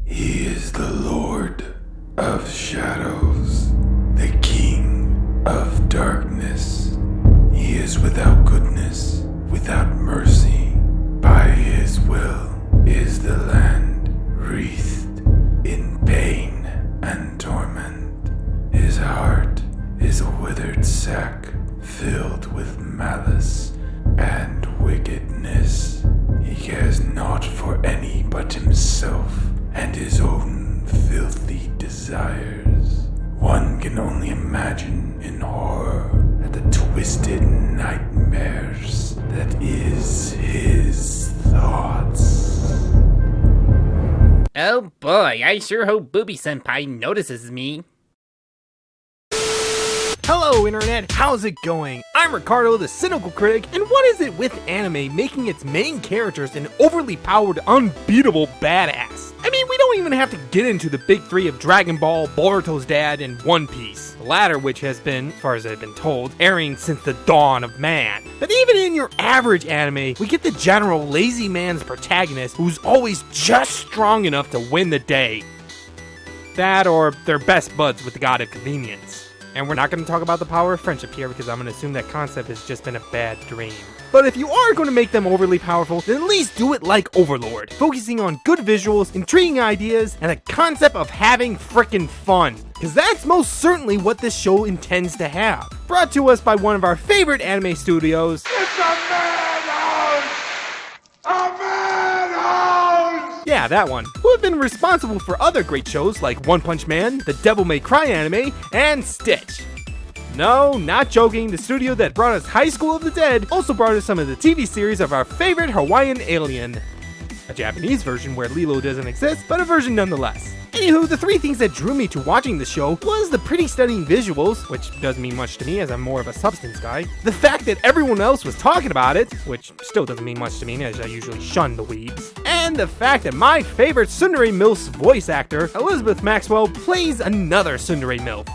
He is the Lord of Shadows, the King of Darkness. He is without goodness, without mercy. By his will is the land wreathed in pain and torment. His heart is a withered sack filled with malice and wickedness. He cares not for any but himself and his own filthy desires. One can only imagine in horror at the twisted nightmares that is his thoughts. Oh boy, I sure hope Booby-senpai notices me. Hello Internet, how's it going? I'm Ricardo, the cynical critic, and what is it with anime making its main characters an overly powered, unbeatable badass? I mean, we don't even have to get into the big three of Dragon Ball, Boruto's dad, and One Piece, the latter which has been, as far as I've been told, airing since the dawn of man. But even in your average anime, we get the general lazy man's protagonist who's always just strong enough to win the day. That or they're best buds with the god of convenience. And we're not going to talk about the power of friendship here because I'm going to assume that concept has just been a bad dream. But if you are going to make them overly powerful, then at least do it like Overlord, focusing on good visuals, intriguing ideas, and a concept of having frickin' fun. Because that's most certainly what this show intends to have. Brought to us by one of our favorite anime studios. It's a madhouse! A madhouse! Yeah, that one. Who have been responsible for other great shows like One Punch Man, the Devil May Cry anime, and Stitch. No, not joking, the studio that brought us High School of the Dead also brought us some of the TV series of our favorite Hawaiian alien. A Japanese version where Lilo doesn't exist, but a version nonetheless. Anywho, the three things that drew me to watching the show was the pretty stunning visuals, which doesn't mean much to me as I'm more of a substance guy, the fact that everyone else was talking about it, which still doesn't mean much to me as I usually shun the weebs, and the fact that my favorite Tsundere MILF's voice actor, Elizabeth Maxwell, plays another Tsundere MILF.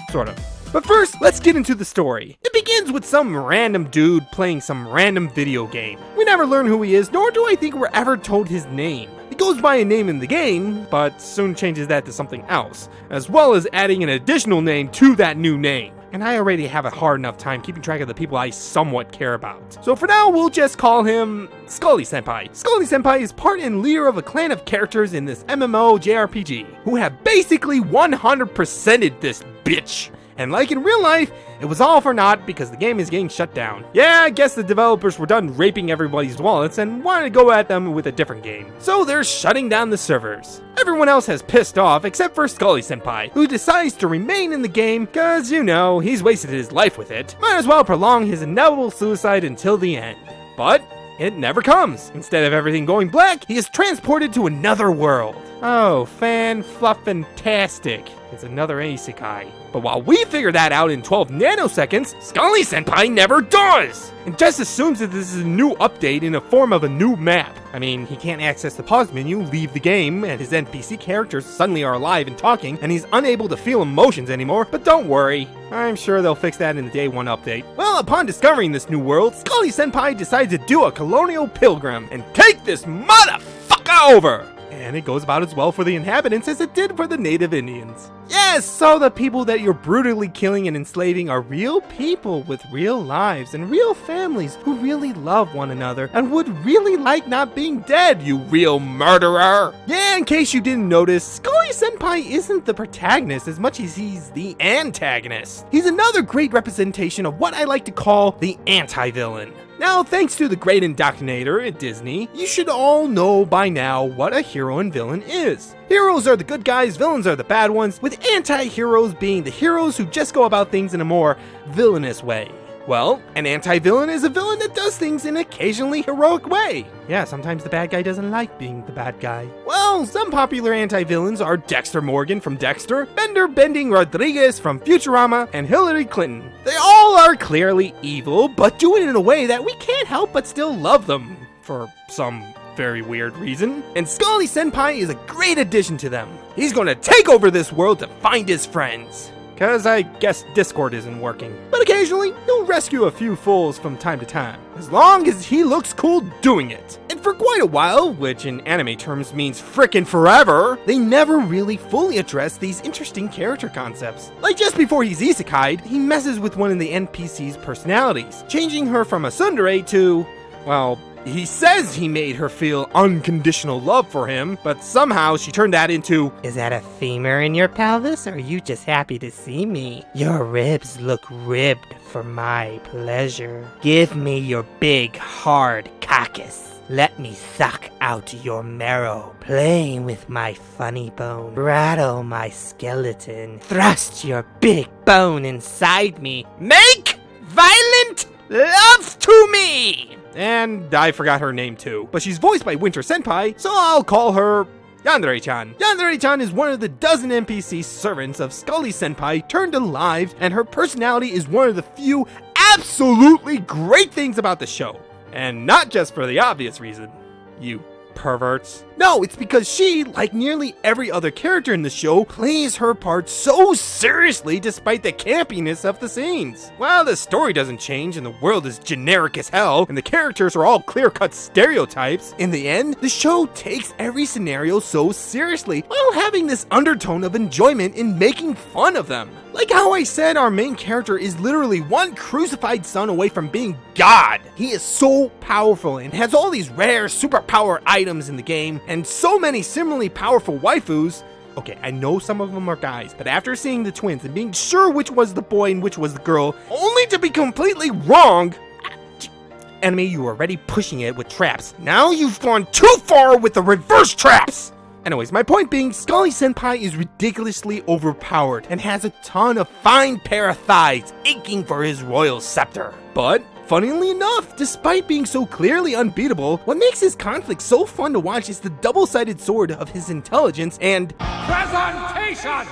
Sort of. But first, let's get into the story. It begins with some random dude playing some random video game. We never learn who he is, nor do I think we're ever told his name. He goes by a name in the game, but soon changes that to something else, as well as adding an additional name to that new name. And I already have a hard enough time keeping track of the people I somewhat care about. So for now, we'll just call him Scully-senpai. Scully-senpai is part and leader of a clan of characters in this MMO JRPG, who have basically 100%ed this bitch. And like in real life, it was all for naught because the game is getting shut down. Yeah, I guess the developers were done raping everybody's wallets and wanted to go at them with a different game. So they're shutting down the servers. Everyone else has pissed off except for Scully-senpai, who decides to remain in the game cause, you know, he's wasted his life with it. Might as well prolong his inevitable suicide until the end. But it never comes. Instead of everything going black, he is transported to another world. Oh, fan-fluff-fantastic. It's another isekai. But while we figure that out in 12 nanoseconds, Scully-senpai never does! And just assumes that this is a new update in the form of a new map. I mean, he can't access the pause menu, leave the game, and his NPC characters suddenly are alive and talking, and he's unable to feel emotions anymore, but don't worry. I'm sure they'll fix that in the day one update. Well, upon discovering this new world, Scully-senpai decides to do a colonial pilgrim and take this motherfucker over! And it goes about as well for the inhabitants as it did for the native Indians. Yes, so the people that you're brutally killing and enslaving are real people with real lives and real families who really love one another and would really like not being dead, you real murderer! Yeah, in case you didn't notice, Scully-senpai isn't the protagonist as much as he's the antagonist. He's another great representation of what I like to call the anti-villain. Now, thanks to the great indoctrinator at Disney, you should all know by now what a hero and villain is. Heroes are the good guys, villains are the bad ones, with anti-heroes being the heroes who just go about things in a more villainous way. Well, an anti-villain is a villain that does things in an occasionally heroic way. Yeah, sometimes the bad guy doesn't like being the bad guy. Well, some popular anti-villains are Dexter Morgan from Dexter, Bender Bending Rodriguez from Futurama, and Hillary Clinton. They all are clearly evil, but do it in a way that we can't help but still love them, for some very weird reason. And Scully-senpai is a great addition to them. He's gonna take over this world to find his friends. cause I guess Discord isn't working. But occasionally, he'll rescue a few fools from time to time, as long as he looks cool doing it. And for quite a while, which in anime terms means frickin' forever, they never really fully address these interesting character concepts. Like just before he's isekai'd, he messes with one of the NPC's personalities, changing her from a tsundere to, well, he says he made her feel unconditional love for him, but somehow she turned that into, Is that a femur in your pelvis, or are you just happy to see me? Your ribs look ribbed for my pleasure. Give me your big, hard caucus. Let me suck out your marrow, playing with my funny bone, rattle my skeleton, thrust your big bone inside me, make violent love to me! and I forgot her name too, but she's voiced by Winter Senpai, so I'll call her Yandere-chan. Yandere-chan is one of the dozen NPC servants of Scully Senpai turned alive, and her personality is one of the few absolutely great things about the show. And not just for the obvious reason, you perverts. No, it's because she, like nearly every other character in the show, plays her part so seriously despite the campiness of the scenes. While the story doesn't change and the world is generic as hell and the characters are all clear-cut stereotypes, in the end, the show takes every scenario so seriously while having this undertone of enjoyment in making fun of them. Like how I said, our main character is literally one crucified son away from being God. He is so powerful and has all these rare superpower items in the game and so many similarly powerful waifus. Okay, I know some of them are guys, but after seeing the twins and being sure which was the boy and which was the girl, only to be completely wrong. Anime, you are already pushing it with traps. Now you've gone too far with the reverse traps! Anyways, my point being, Scully Senpai is ridiculously overpowered and has a ton of fine pair of thighs aching for his royal scepter. But, funnily enough, despite being so clearly unbeatable, what makes his conflict so fun to watch is the double-sided sword of his intelligence and Presentation!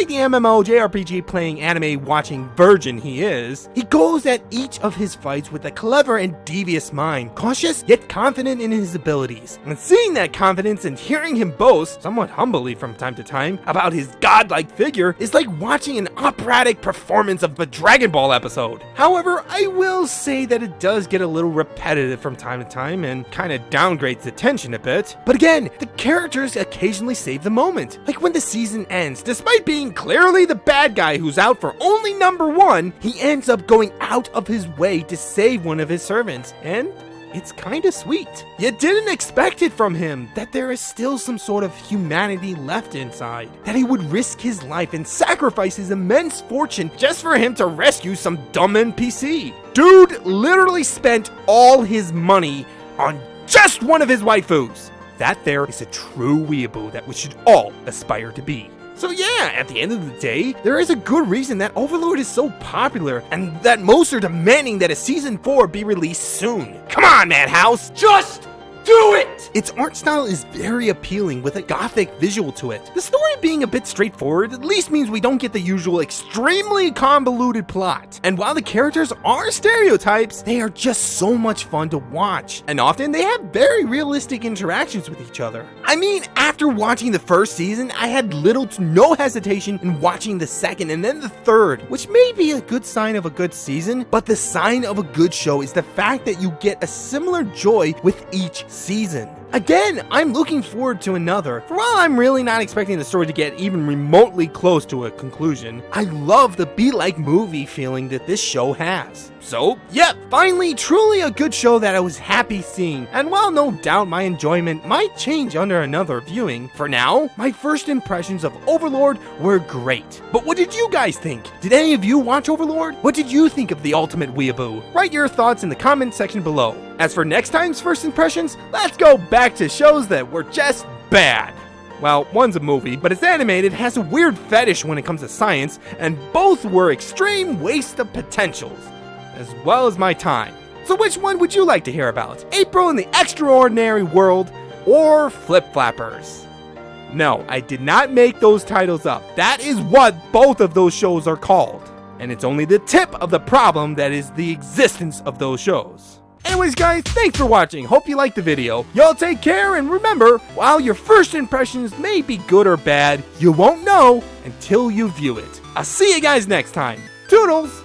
like the MMO JRPG playing anime watching virgin he is, he goes at each of his fights with a clever and devious mind, cautious yet confident in his abilities. And seeing that confidence and hearing him boast, somewhat humbly from time to time, about his godlike figure is like watching an operatic performance of a Dragon Ball episode. However, I will say that it does get a little repetitive from time to time and kind of downgrades the tension a bit. But again, the characters occasionally save the moment. Like when the season ends, despite being clearly the bad guy who's out for only number one, he ends up going out of his way to save one of his servants, and it's kinda sweet. You didn't expect it from him, that there is still some sort of humanity left inside, that he would risk his life and sacrifice his immense fortune just for him to rescue some dumb NPC. Dude literally spent all his money on just one of his waifus. That there is a true weeaboo that we should all aspire to be. So yeah, at the end of the day, there is a good reason that Overlord is so popular and that most are demanding that a season 4 be released soon. Come on, Madhouse, just do it! Its art style is very appealing with a gothic visual to it. The story being a bit straightforward at least means we don't get the usual extremely convoluted plot. And while the characters are stereotypes, they are just so much fun to watch. And often they have very realistic interactions with each other. I mean, after watching the first season, I had little to no hesitation in watching the second and then the third, which may be a good sign of a good season, but the sign of a good show is the fact that you get a similar joy with each season. Again, I'm looking forward to another. For while I'm really not expecting the story to get even remotely close to a conclusion, I love the be-like movie feeling that this show has. So, yeah, finally, truly a good show that I was happy seeing. And while no doubt my enjoyment might change under another viewing, for now, my first impressions of Overlord were great. But what did you guys think? Did any of you watch Overlord? What did you think of the ultimate weeaboo? Write your thoughts in the comment section below. As for next time's first impressions, let's go back to shows that were just bad. Well, one's a movie, but it's animated, has a weird fetish when it comes to science, and both were extreme waste of potentials, as well as my time. So which one would you like to hear about? April in the Extraordinary World, or Flip Flappers? No, I did not make those titles up. That is what both of those shows are called. And it's only the tip of the problem that is the existence of those shows. Anyways guys, thanks for watching. Hope you liked the video. Y'all take care, and remember, while your first impressions may be good or bad, you won't know until you view it. I'll see you guys next time. Toodles!